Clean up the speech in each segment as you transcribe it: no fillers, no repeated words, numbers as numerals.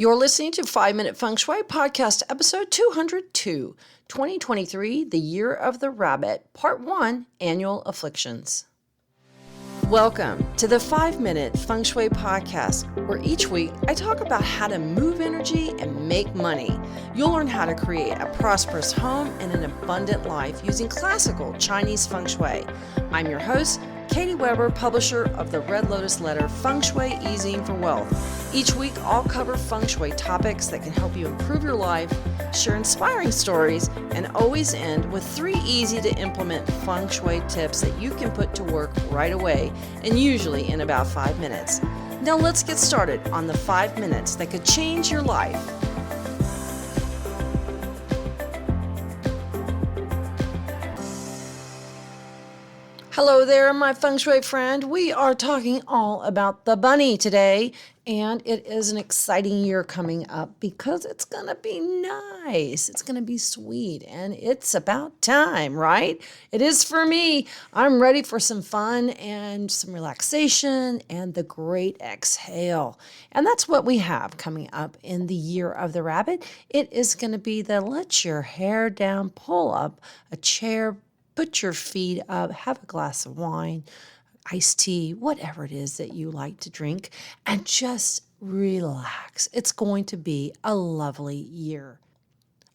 You're listening to 5 Minute Feng Shui Podcast, episode 202, 2023, the Year of the Rabbit, Part 1, Annual Afflictions. Welcome to the 5 Minute Feng Shui Podcast, where each week I talk about how to move energy and make money. You'll learn how to create a prosperous home and an abundant life using classical Chinese Feng Shui. I'm your host, Katie Weber, publisher of the Red Lotus Letter, Feng Shui Easing for Wealth. Each week, I'll cover Feng Shui topics that can help you improve your life, share inspiring stories, and always end with 3 easy-to-implement Feng Shui tips that you can put to work right away, and usually in about 5 minutes. Now let's get started on the 5 minutes that could change your life. Hello there, my Feng Shui friend. We are talking all about the bunny today, and it is an exciting year coming up because it's going to be nice. It's going to be sweet, and it's about time, right? It is for me. I'm ready for some fun and some relaxation and the great exhale. And that's what we have coming up in the Year of the Rabbit. It is going to be the let your hair down, pull up a chair, put your feet up, have a glass of wine, iced tea, whatever it is that you like to drink, and just relax. It's going to be a lovely year.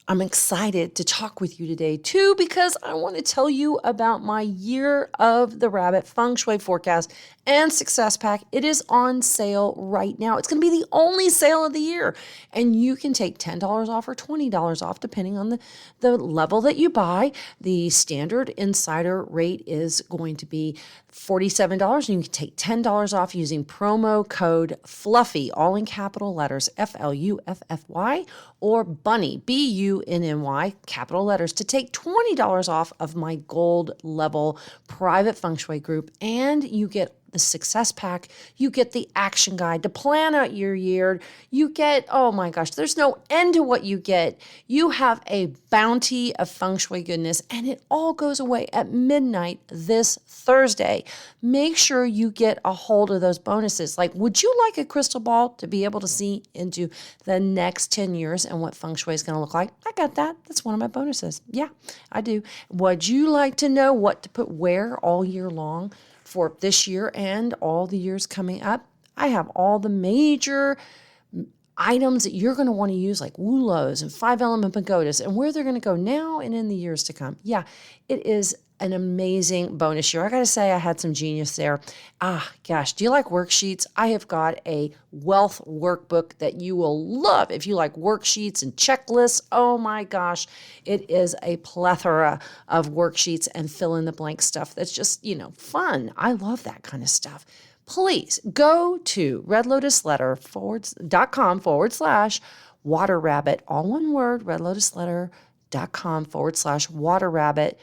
I'm excited to talk with you today, too, because I want to tell you about my Year of the Rabbit Feng Shui Forecast and Success Pack. It is on sale right now. It's going to be the only sale of the year, and you can take $10 off or $20 off, depending on the level that you buy. The standard insider rate is going to be $47, and you can take $10 off using promo code FLUFFY, all in capital letters, FLUFFY, or BUNNY, BUNNY, capital letters, to take $20 off of my gold level private feng shui group, and you get the success pack, you get the action guide to plan out your year, you get, oh my gosh, there's no end to what you get. You have a bounty of feng shui goodness, and it all goes away at midnight this Thursday. Make sure you get a hold of those bonuses. Like, would you like a crystal ball to be able to see into the next 10 years and what feng shui is going to look like? I got that. That's one of my bonuses. Yeah, I do. Would you like to know what to put where all year long for this year and all the years coming up? I have all the major items that you're going to want to use, like wulos and 5-element pagodas, and where they're going to go now and in the years to come. Yeah, it is an amazing bonus year. I got to say, I had some genius there. Gosh, do you like worksheets? I have got a wealth workbook that you will love. If you like worksheets and checklists, oh my gosh, it is a plethora of worksheets and fill in the blank stuff that's just, fun. I love that kind of stuff. Please go to redlotusletter.com/water rabbit, all one word, redlotusletter.com/water rabbit.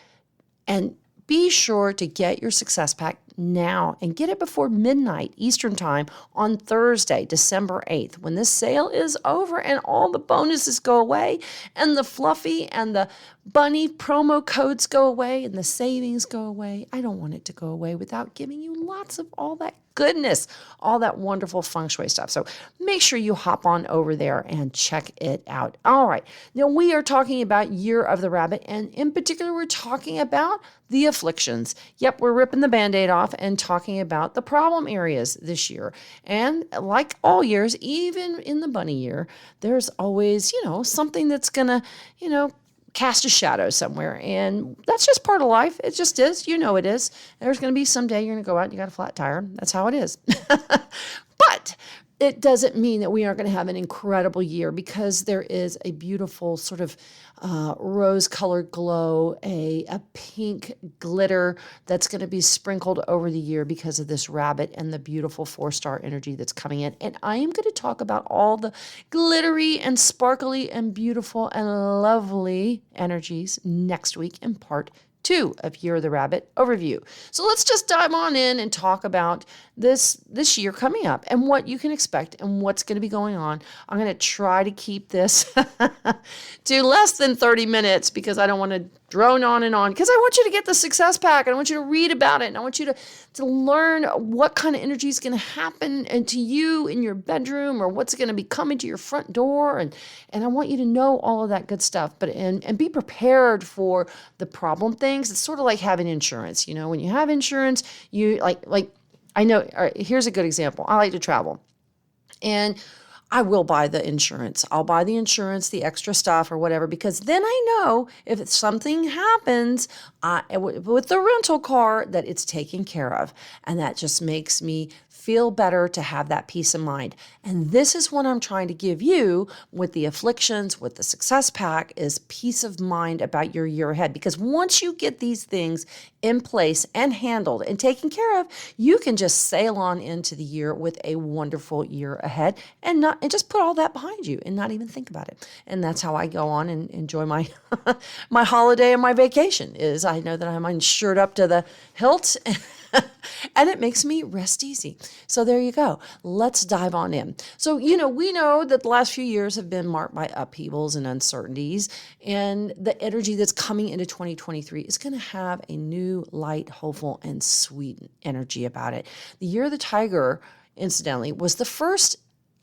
And be sure to get your success pack now and get it before midnight Eastern time on Thursday, December 8th, when this sale is over and all the bonuses go away and the fluffy and the bunny promo codes go away and the savings go away. I don't want it to go away without giving you lots of all that goodness, all that wonderful feng shui stuff. So make sure you hop on over there and check it out. All right. Now we are talking about Year of the Rabbit, and in particular, we're talking about the afflictions. Yep, we're ripping the Band-Aid off and talking about the problem areas this year. And like all years, even in the bunny year, there's always, something that's going to, cast a shadow somewhere. And that's just part of life. It just is. It is. There's going to be some day you're going to go out and you got a flat tire. That's how it is. But it doesn't mean that we aren't going to have an incredible year, because there is a beautiful sort of rose-colored glow, a pink glitter that's going to be sprinkled over the year because of this rabbit and the beautiful 4-star energy that's coming in. And I am going to talk about all the glittery and sparkly and beautiful and lovely energies next week in part 2 of Year of the Rabbit overview. So let's just dive on in and talk about this year coming up and what you can expect and what's going to be going on. I'm going to try to keep this to less than 30 minutes because I don't want to drone on because I want you to get the success pack and I want you to read about it and I want you to learn what kind of energy is going to happen and to you in your bedroom or what's going to be coming to your front door. And I want you to know all of that good stuff, but and be prepared for the problem things. It's sort of like having insurance. You know, when you have insurance, you like I know, all right, here's a good example. I like to travel. And I will buy the insurance. I'll buy the insurance, the extra stuff or whatever, because then I know if something happens with the rental car that it's taken care of. And that just makes me feel better to have that peace of mind. And this is what I'm trying to give you with the Afflictions, with the Success Pack, is peace of mind about your year ahead. Because once you get these things in place and handled and taken care of, you can just sail on into the year with a wonderful year ahead and just put all that behind you and not even think about it. And that's how I go on and enjoy my my holiday and my vacation. Is I know that I'm insured up to the hilt. And it makes me rest easy. So there you go. Let's dive on in. So, we know that the last few years have been marked by upheavals and uncertainties. And the energy that's coming into 2023 is going to have a new, light, hopeful, and sweet energy about it. The year of the tiger, incidentally, was the first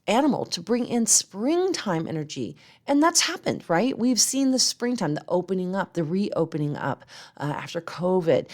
animal to bring in springtime energy. And that's happened, right? We've seen the springtime, the opening up, the reopening up after COVID,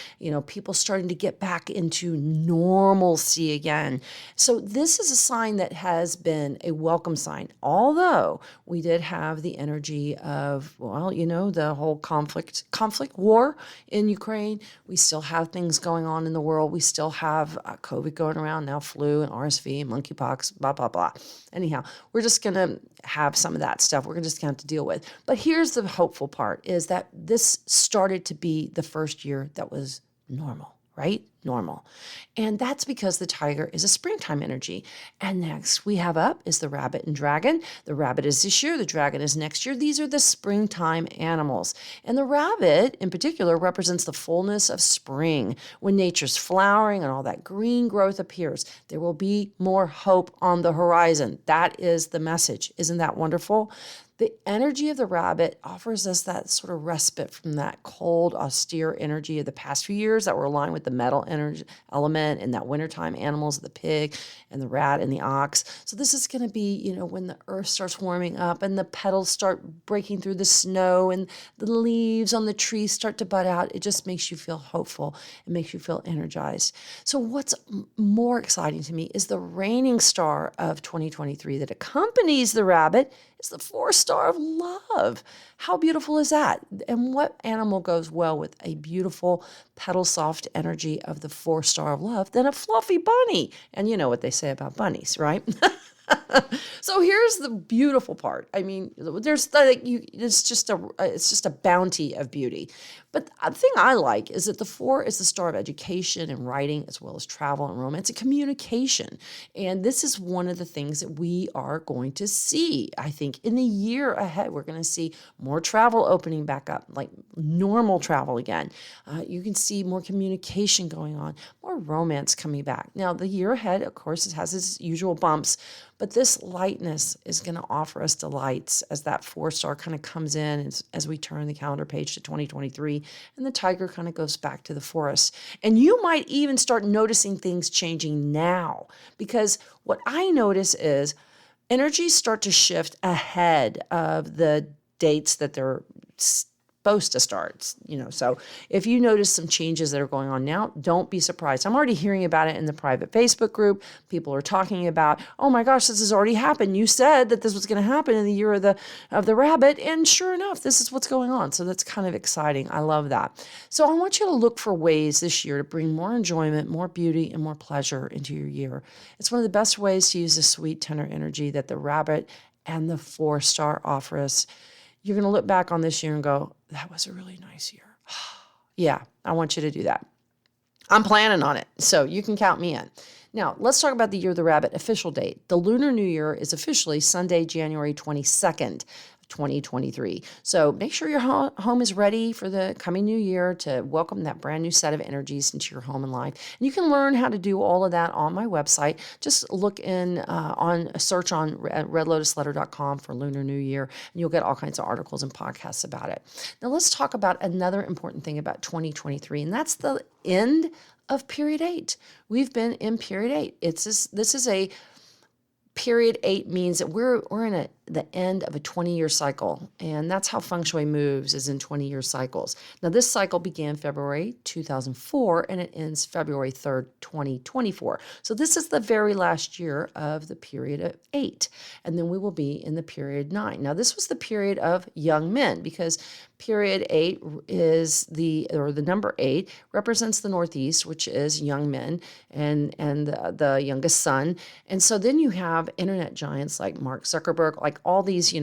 people starting to get back into normalcy again. So this is a sign that has been a welcome sign, although we did have the energy of, the whole conflict war in Ukraine. We still have things going on in the world. We still have COVID going around now, flu and RSV and monkeypox, blah, blah, blah. Anyhow, we're just going to have some of that stuff we're just going to have to deal with. But here's the hopeful part, is that this started to be the first year that was normal, right? Normal. And that's because the tiger is a springtime energy. And next we have up is the rabbit and dragon. The rabbit is this year, the dragon is next year. These are the springtime animals. And the rabbit in particular represents the fullness of spring. When nature's flowering and all that green growth appears, there will be more hope on the horizon. That is the message. Isn't that wonderful? The energy of the rabbit offers us that sort of respite from that cold, austere energy of the past few years that were aligned with the metal energy element and that wintertime animals, the pig and the rat and the ox. So this is going to be, when the earth starts warming up and the petals start breaking through the snow and the leaves on the trees start to bud out, it just makes you feel hopeful. It makes you feel energized. So what's more exciting to me is the reigning star of 2023 that accompanies the rabbit is the 4-star of love. How beautiful is that? And what animal goes well with a beautiful petal soft energy of the 4-star of love than a fluffy bunny? And you know what they say about bunnies, right? So here's the beautiful part. I mean, it's just a bounty of beauty. But the thing I like is that the 4 is the star of education and writing, as well as travel and romance and communication. And this is one of the things that we are going to see. I think in the year ahead, we're going to see more travel opening back up, like normal travel again. You can see more communication going on, more romance coming back. Now, the year ahead, of course, it has its usual bumps, but this lightness is going to offer us delights as that 4-star kind of comes in as we turn the calendar page to 2023 and the tiger kind of goes back to the forest. And you might even start noticing things changing now, because what I notice is energies start to shift ahead of the dates that they're supposed to start, So if you notice some changes that are going on now, don't be surprised. I'm already hearing about it in the private Facebook group. People are talking about, oh my gosh, this has already happened. You said that this was going to happen in the year of the rabbit, and sure enough, this is what's going on. So that's kind of exciting. I love that. So I want you to look for ways this year to bring more enjoyment, more beauty, and more pleasure into your year. It's one of the best ways to use the sweet, tender energy that the rabbit and the 4-star offer us. You're going to look back on this year and go, that was a really nice year. Yeah, I want you to do that. I'm planning on it, so you can count me in. Now, let's talk about the Year of the Rabbit official date. The Lunar New Year is officially Sunday, January 22nd, 2023. So make sure your home is ready for the coming new year to welcome that brand new set of energies into your home and life. And you can learn how to do all of that on my website. Just look in search on redlotusletter.com for Lunar New Year, and you'll get all kinds of articles and podcasts about it. Now let's talk about another important thing about 2023, and that's the end of period 8. We've been in period 8. This is a period 8 means that we're in the end of a 20-year cycle, and that's how feng shui moves, is in 20-year cycles. Now, this cycle began February 2004, and it ends February 3rd, 2024. So this is the very last year of the period of 8, and then we will be in the period 9. Now, this was the period of young men, because period 8 is the number 8 represents the Northeast, which is young men and the youngest son. And so then you have internet giants like Mark Zuckerberg, like all these,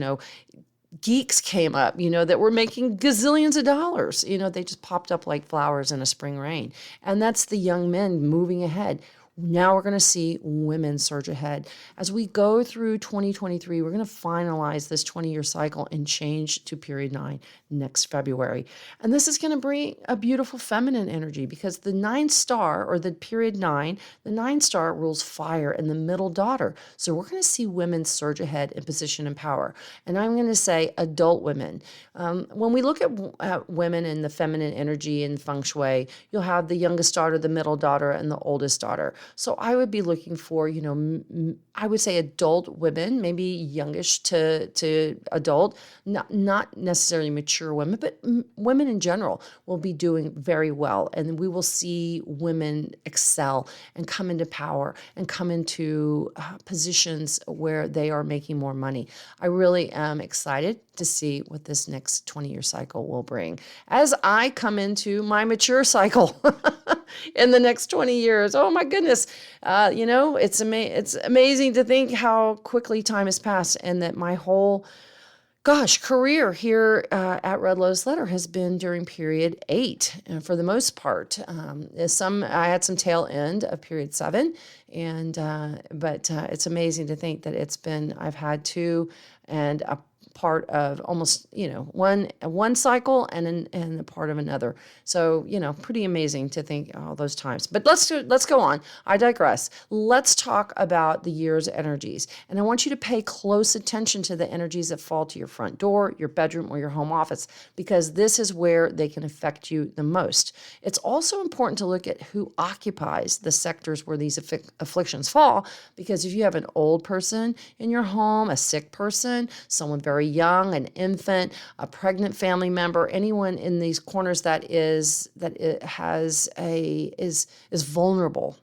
geeks came up, that were making gazillions of dollars. They just popped up like flowers in a spring rain. And that's the young men moving ahead. Now we're going to see women surge ahead. As we go through 2023, we're going to finalize this 20-year cycle and change to period 9 next February. And this is going to bring a beautiful feminine energy, because the 9 star, or the period 9, the 9 star rules fire and the middle daughter. So we're going to see women surge ahead in position and power. And I'm going to say adult women. When we look at women and the feminine energy in feng shui, you'll have the youngest daughter, the middle daughter, and the oldest daughter. So I would be looking for, I would say adult women, maybe youngish to adult, not necessarily mature women, but women in general will be doing very well. And we will see women excel and come into power and come into positions where they are making more money. I really am excited to see what this next 20-year cycle will bring as I come into my mature cycle in the next 20 years. Oh my goodness. It's amazing to think how quickly time has passed, and that my whole career here at Red Lotus Letter has been during period 8, for the most part. I had some tail end of period 7, but it's amazing to think that I've had 2 and a part of almost, one cycle and a part of another. So, pretty amazing to think all those times. But let's go on. I digress. Let's talk about the year's energies. And I want you to pay close attention to the energies that fall to your front door, your bedroom, or your home office, because this is where they can affect you the most. It's also important to look at who occupies the sectors where these afflictions fall, because if you have an old person in your home, a sick person, someone very young, an infant, a pregnant family member, anyone in these corners that is vulnerable,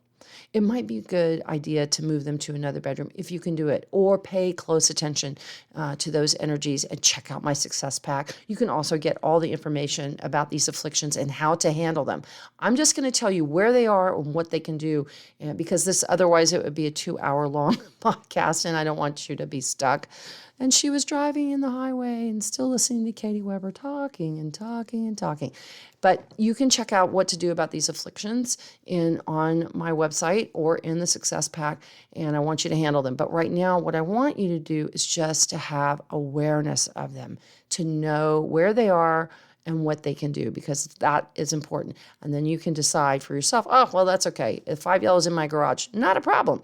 it might be a good idea to move them to another bedroom if you can do it, or pay close attention to those energies and check out my success pack. You can also get all the information about these afflictions and how to handle them. I'm just going to tell you where they are and what they can do, because otherwise it would be a 2-hour long podcast, and I don't want you to be stuck. And she was driving in the highway and still listening to Katie Weber talking and talking and talking. But you can check out what to do about these afflictions on my website or in the Success Pack, and I want you to handle them. But right now, what I want you to do is just to have awareness of them, to know where they are and what they can do, because that is important. And then you can decide for yourself, oh, well, that's okay. If 5 yellows in my garage, not a problem,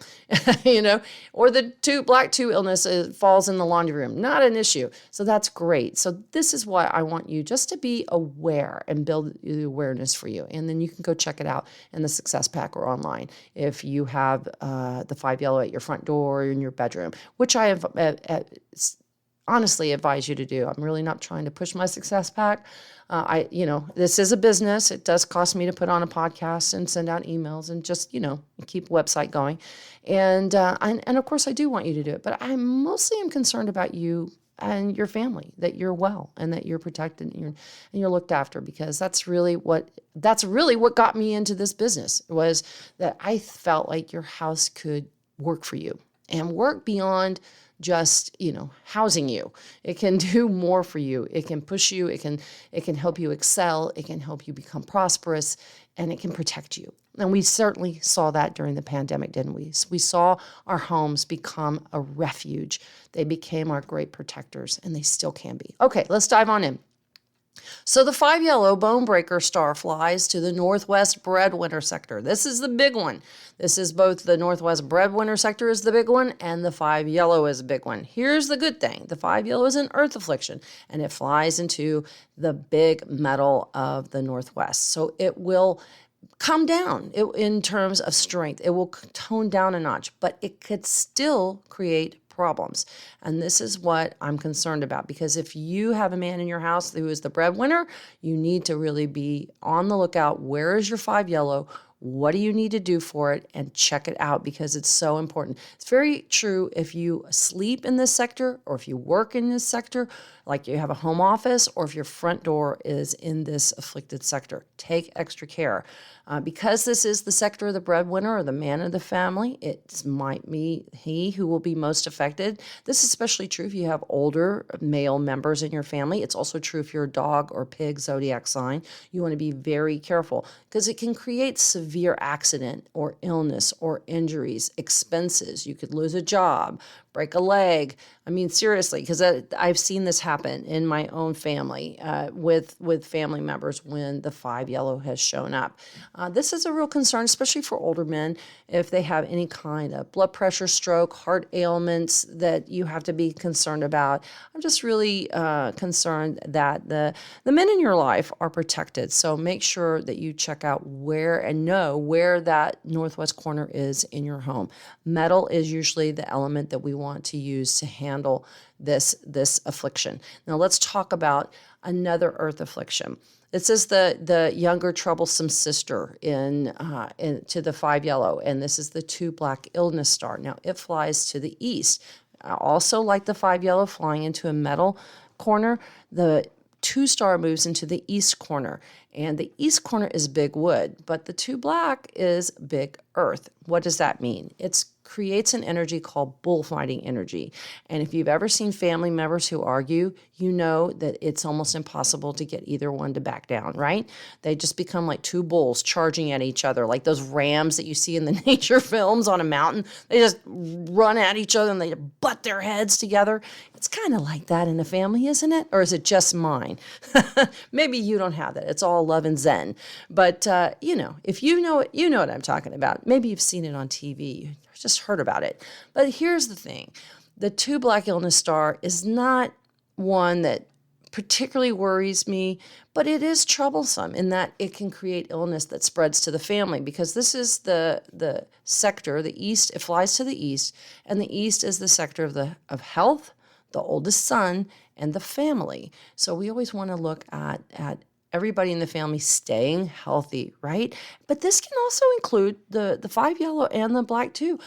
or the black 2 illness falls in the laundry room, not an issue. So that's great. So this is why I want you just to be aware and build the awareness for you. And then you can go check it out in the Success Pack or online if you have the 5 yellow at your front door or in your bedroom, which I have honestly advise you to do. I'm really not trying to push my success pack. This is a business. It does cost me to put on a podcast and send out emails and just, keep a website going. And of course I do want you to do it, but I mostly am concerned about you and your family, that you're well and that you're protected and you're looked after, because that's really what got me into this business, was that I felt like your house could work for you and work beyond just, housing you. It can do more for you. It can push you. It can help you excel. It can help you become prosperous, and it can protect you. And we certainly saw that during the pandemic, didn't we? So we saw our homes become a refuge. They became our great protectors, and they still can be. Okay, let's dive on in. So the 5 yellow bone breaker star flies to the northwest breadwinner sector. This is the big one. This is both the northwest breadwinner sector is the big one, and the 5 yellow is a big one. Here's the good thing. The 5 yellow is an earth affliction, and it flies into the big metal of the northwest. So it will come down in terms of strength. It will tone down a notch, but it could still create problems. And this is what I'm concerned about, because if you have a man in your house who is the breadwinner, you need to really be on the lookout. Where is your 5 yellow? What do you need to do for it? And check it out, because it's so important. It's very true if you sleep in this sector, or if you work in this sector, like you have a home office, or if your front door is in this afflicted sector. Take extra care. Because this is the sector of the breadwinner or the man of the family, it might be he who will be most affected. This is especially true if you have older male members in your family. It's also true if you're a dog or pig zodiac sign. You want to be very careful, because it can create severe accident or illness or injuries, expenses. You could lose a job, break a leg. I mean, seriously, because I've seen this happen in my own family with family members when the 5 yellow has shown up. This is a real concern, especially for older men, if they have any kind of blood pressure, stroke, heart ailments that you have to be concerned about. I'm just really concerned that the men in your life are protected. So make sure that you check out where and know where that northwest corner is in your home. Metal is usually the element that we want to use to handle this affliction. Now let's talk about another earth affliction. This is the younger troublesome sister to the 5 yellow, and this is the 2 black illness star. Now it flies to the east. Also, like the 5 yellow flying into a metal corner, the 2 star moves into the east corner, and the east corner is big wood, but the 2 black is big earth. What does that mean? It creates an energy called bullfighting energy. And if you've ever seen family members who argue, you know that it's almost impossible to get either one to back down, right? They just become like 2 bulls charging at each other, like those rams that you see in the nature films on a mountain. They just run at each other and they butt their heads together. It's kind of like that in a family, isn't it? Or is it just mine? Maybe you don't have that. It's all love and zen. But, if you know it, you know what I'm talking about. Maybe you've seen it on TV. You just heard about it. But here's the thing. The 2 black illness star is not one that particularly worries me, but it is troublesome in that it can create illness that spreads to the family, because this is the sector, the east. It flies to the east, and the east is the sector of health, the oldest son, and the family. So we always want to look at everybody in the family staying healthy, right? But this can also include the 5 yellow and the black too.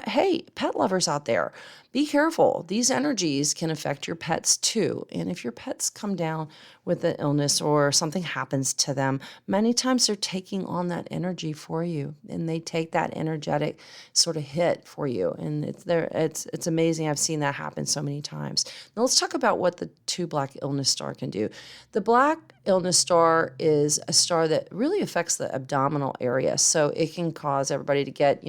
Hey, pet lovers out there, be careful. These energies can affect your pets too. And if your pets come down with an illness or something happens to them, many times they're taking on that energy for you, and they take that energetic sort of hit for you. And it's amazing. I've seen that happen so many times. Now let's talk about what the 2 black illness star can do. The black illness star is a star that really affects the abdominal area. So it can cause everybody to get,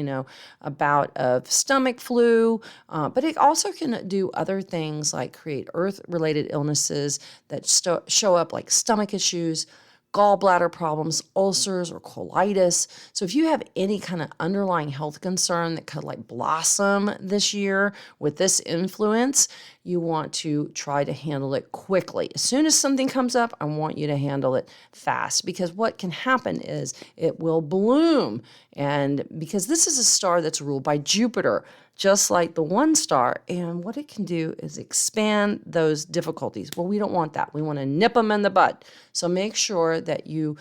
a bout of stomach flu, but it also can do other things like create earth-related illnesses that show up like stomach issues, gallbladder problems, ulcers, or colitis. So if you have any kind of underlying health concern that could like blossom this year with this influence, you want to try to handle it quickly. As soon as something comes up, I want you to handle it fast, because what can happen is it will bloom. And because this is a star that's ruled by Jupiter, just like the 1 star, and what it can do is expand those difficulties. Well, we don't want that. We want to nip them in the bud. So make sure that you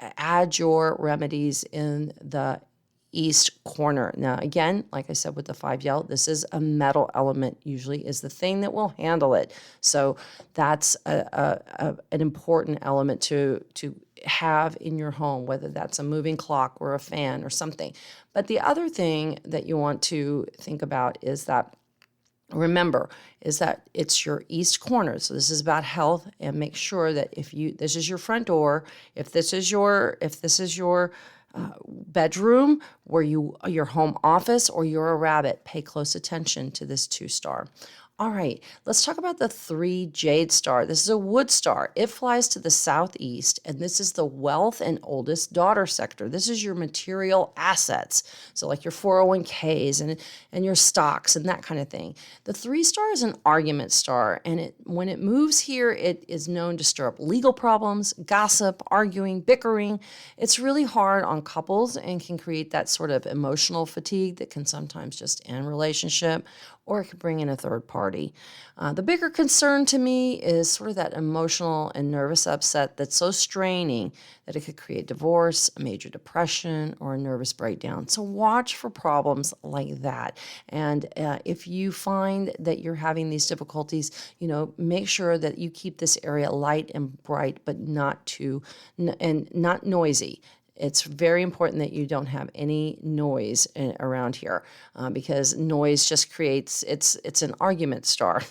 add your remedies in the east corner. Now, again, like I said with the 5 yellow, this is a metal element, usually is the thing that will handle it. So that's an important element to have in your home, whether that's a moving clock or a fan or something. But the other thing that you want to think about is that, remember, is that it's your east corner. So this is about health, and make sure that this is your front door, if this is your bedroom, your home office, or you're a rabbit, pay close attention to this 2-star. All right, let's talk about the 3 Jade star. This is a wood star. It flies to the southeast, and this is the wealth and oldest daughter sector. This is your material assets, so like your 401ks and your stocks and that kind of thing. The 3 star is an argument star, and when it moves here, it is known to stir up legal problems, gossip, arguing, bickering. It's really hard on couples and can create that sort of emotional fatigue that can sometimes just end relationship, or it could bring in a third party. The bigger concern to me is sort of that emotional and nervous upset that's so straining that it could create divorce, a major depression, or a nervous breakdown. So watch for problems like that. And if you find that you're having these difficulties, make sure that you keep this area light and bright, but not not noisy. It's very important that you don't have any noise around here because noise just creates, it's an argument star.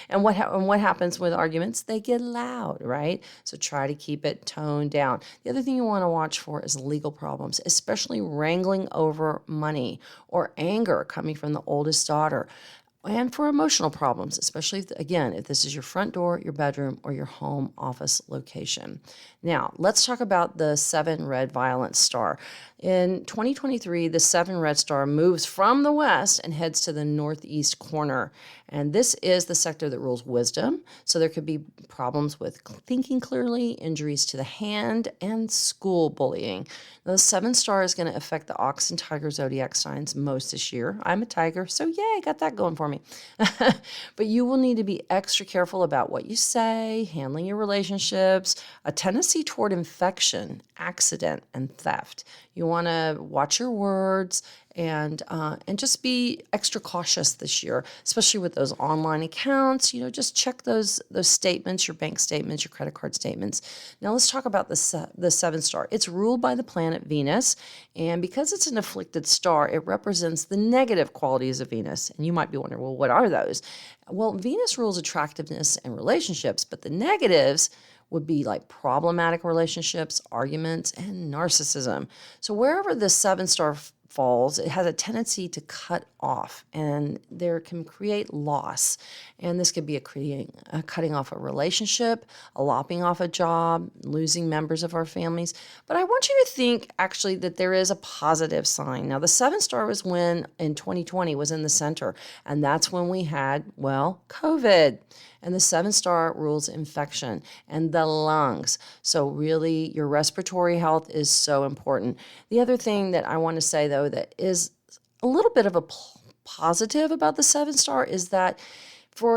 And what happens with arguments? They get loud, right? So try to keep it toned down. The other thing you want to watch for is legal problems, especially wrangling over money or anger coming from the oldest daughter. And for emotional problems, especially if this is your front door, your bedroom, or your home office location. Now, let's talk about the 7 red violence star. In 2023, the 7 red star moves from the west and heads to the northeast corner. And this is the sector that rules wisdom. So there could be problems with thinking clearly, injuries to the hand, and school bullying. Now, the 7 star is going to affect the ox and tiger zodiac signs most this year. I'm a tiger, so yay, got that going for me. But you will need to be extra careful about what you say, handling your relationships, a tendency toward infection, accident, and theft. You want to watch your words and just be extra cautious this year, especially with those online accounts. Just check those statements, your bank statements, your credit card statements. Now let's talk about the 7 star. It's ruled by the planet Venus, and because it's an afflicted star, it represents the negative qualities of Venus. And you might be wondering, well, what are those? Well, Venus rules attractiveness and relationships, but the negatives would be like problematic relationships, arguments, and narcissism. So wherever the 7 star falls, it has a tendency to cut off, and there can create loss. And this could be a cutting off a relationship, a lopping off a job, losing members of our families. But I want you to think actually that there is a positive sign. Now, the 7 star was when in 2020 was in the center, and that's when we had, COVID. And the 7 star rules infection and the lungs. So really, your respiratory health is so important. The other thing that I want to say, though, that is a little bit of a positive about the 7 star is that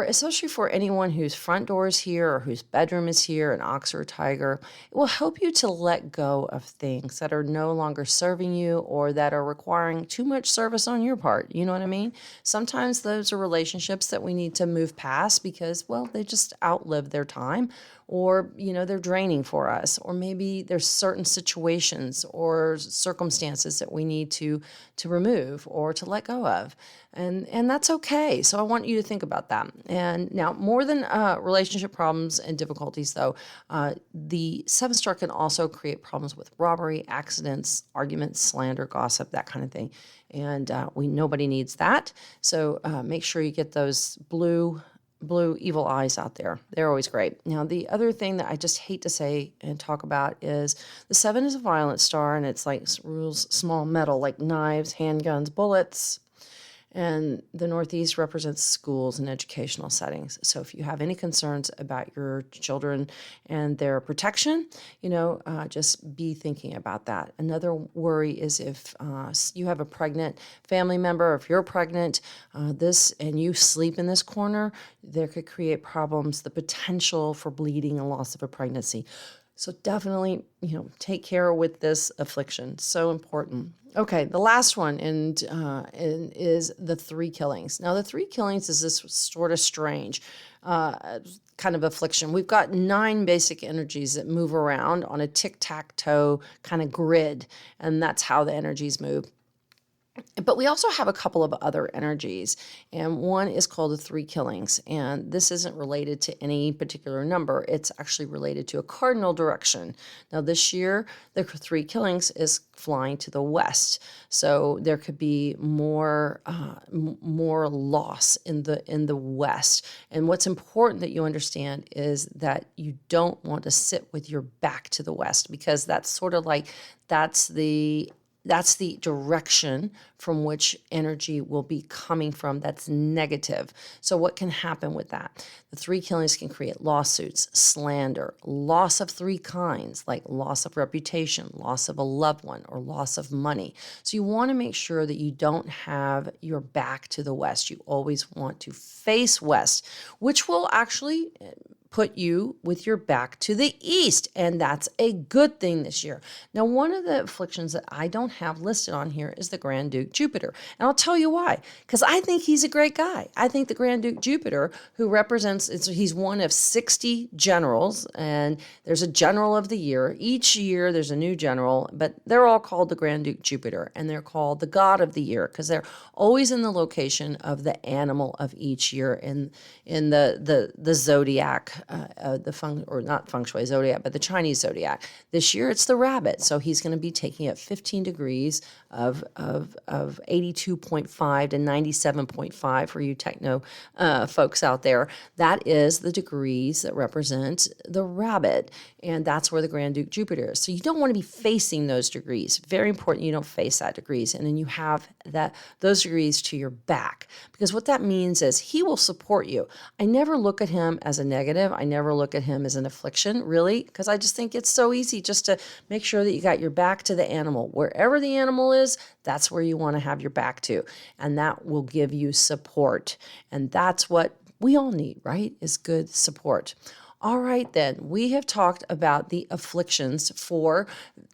especially for anyone whose front door is here or whose bedroom is here, an ox or a tiger, it will help you to let go of things that are no longer serving you or that are requiring too much service on your part. You know what I mean? Sometimes those are relationships that we need to move past because, they just outlived their time, or, they're draining for us, or maybe there's certain situations or circumstances that we need to remove or to let go of. And that's okay. So I want you to think about that. And now, more than relationship problems and difficulties, though, the 7 star can also create problems with robbery, accidents, arguments, slander, gossip, that kind of thing. And nobody needs that. So make sure you get those blue evil eyes out there. They're always great. Now, the other thing that I just hate to say and talk about is the 7 is a violent star, and it's like rules small metal like knives, handguns, bullets. And the Northeast represents schools and educational settings. So if you have any concerns about your children and their protection, just be thinking about that. Another worry is if you have a pregnant family member, or if you're pregnant, and you sleep in this corner, there could create problems, the potential for bleeding and loss of a pregnancy. So definitely, take care with this affliction. So important. Okay, the last one and is the 3 killings. Now, the 3 killings is this sort of strange kind of affliction. We've got 9 basic energies that move around on a tic-tac-toe kind of grid, and that's how the energies move. But we also have a couple of other energies, and one is called the three killings. And this isn't related to any particular number, it's actually related to a cardinal direction. Now, this year, the three killings is flying to the west. So there could be more loss in the west. And what's important that you understand is that you don't want to sit with your back to the west, because that's sort of like that's the direction from which energy will be coming from that's negative. So what can happen with that? The three killings can create lawsuits, slander, loss of three kinds, like loss of reputation, loss of a loved one, or loss of money. So you want to make sure that you don't have your back to the west. You always want to face west, which will actually put you with your back to the east, and that's a good thing this year. Now, one of the afflictions that I don't have listed on here is the Grand Duke Jupiter, and I'll tell you why. Because I think he's a great guy. I think the Grand Duke Jupiter, who represents, he's one of 60 generals, and there's a general of the year. Each year there's a new general, but they're all called the Grand Duke Jupiter, and they're called the God of the Year because they're always in the location of the animal of each year in the zodiac. Not feng shui zodiac, but the Chinese zodiac. This year it's the rabbit, so he's going to be taking up 15 degrees of 82.5 to 97.5 for you techno folks out there. That is the degrees that represent the rabbit, and that's where the Grand Duke Jupiter is. So you don't want to be facing those degrees. Very important you don't face that degrees, and then you have those degrees to your back, because what that means is he will support you. I never look at him as a negative. I never look at him as an affliction, really, because I just think it's so easy just to make sure that you got your back to the animal. Wherever the animal is, that's where you want to have your back to, and that will give you support. And that's what we all need, right? Is good support. All right, then, we have talked about the afflictions for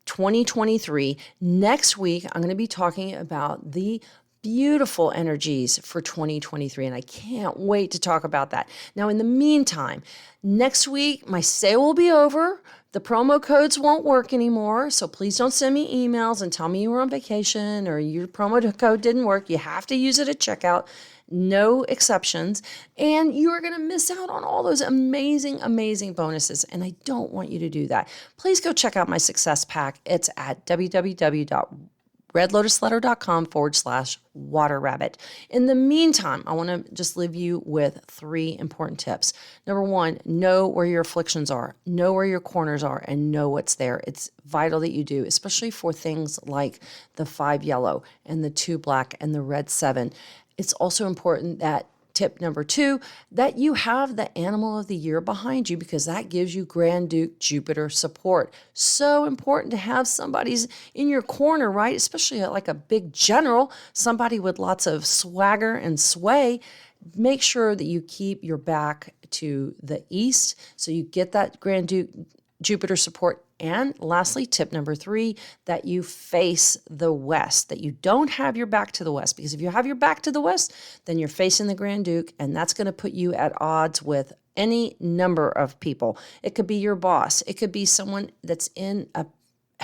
2023. Next week, I'm going to be talking about the beautiful energies for 2023, and I can't wait to talk about that. Now, in the meantime, next week, my sale will be over. The promo codes won't work anymore, so please don't send me emails and tell me you were on vacation or your promo code didn't work. You have to use it at checkout. No exceptions. And you are going to miss out on all those amazing, amazing bonuses. And I don't want you to do that. Please go check out my success pack. It's at www.redlotusletter.com/water-rabbit. In the meantime, I want to just leave you with 3 important tips. Number 1, know where your afflictions are, know where your corners are, and know what's there. It's vital that you do, especially for things like the 5 yellow and the 2 black and the red 7. It's also important that tip number 2, that you have the animal of the year behind you, because that gives you Grand Duke Jupiter support. So important to have somebody's in your corner, right? Especially like a big general, somebody with lots of swagger and sway. Make sure that you keep your back to the east so you get that Grand Duke Jupiter support. And lastly, tip number 3, that you face the west, that you don't have your back to the west, because if you have your back to the west, then you're facing the Grand Duke, and that's going to put you at odds with any number of people. It could be your boss. It could be someone that's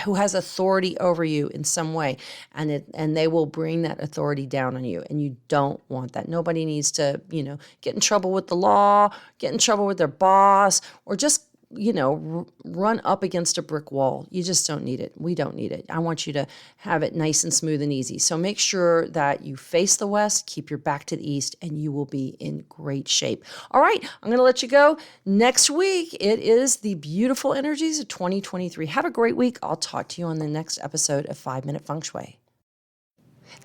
who has authority over you in some way, and they will bring that authority down on you, and you don't want that. Nobody needs to, get in trouble with the law, get in trouble with their boss, or just run up against a brick wall. You just don't need it. We don't need it. I want you to have it nice and smooth and easy. So make sure that you face the west, keep your back to the east, and you will be in great shape. All right, I'm going to let you go. Next week, it is the beautiful energies of 2023. Have a great week. I'll talk to you on the next episode of 5 Minute Feng Shui.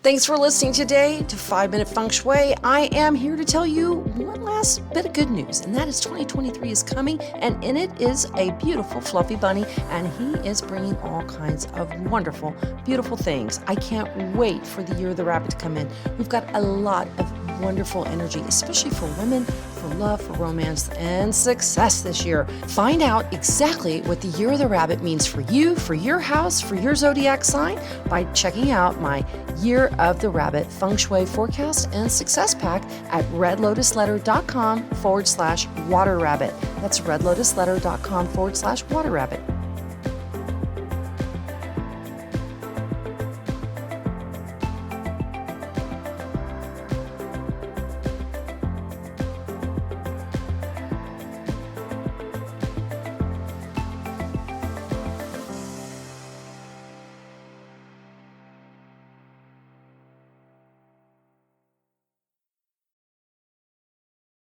Thanks for listening today to 5 Minute Feng Shui. I am here to tell you one last bit of good news, and that is 2023 is coming, and in it is a beautiful fluffy bunny, and he is bringing all kinds of wonderful, beautiful things. I can't wait for the Year of the Rabbit to come in. We've got a lot of wonderful energy, especially for women, for love, for romance, and success this year. Find out exactly what the Year of the Rabbit means for you, for your house, for your zodiac sign by checking out my Year of the Rabbit Feng Shui Forecast and Success Pack at redlotusletter.com/water-rabbit. That's redlotusletter.com/water-rabbit.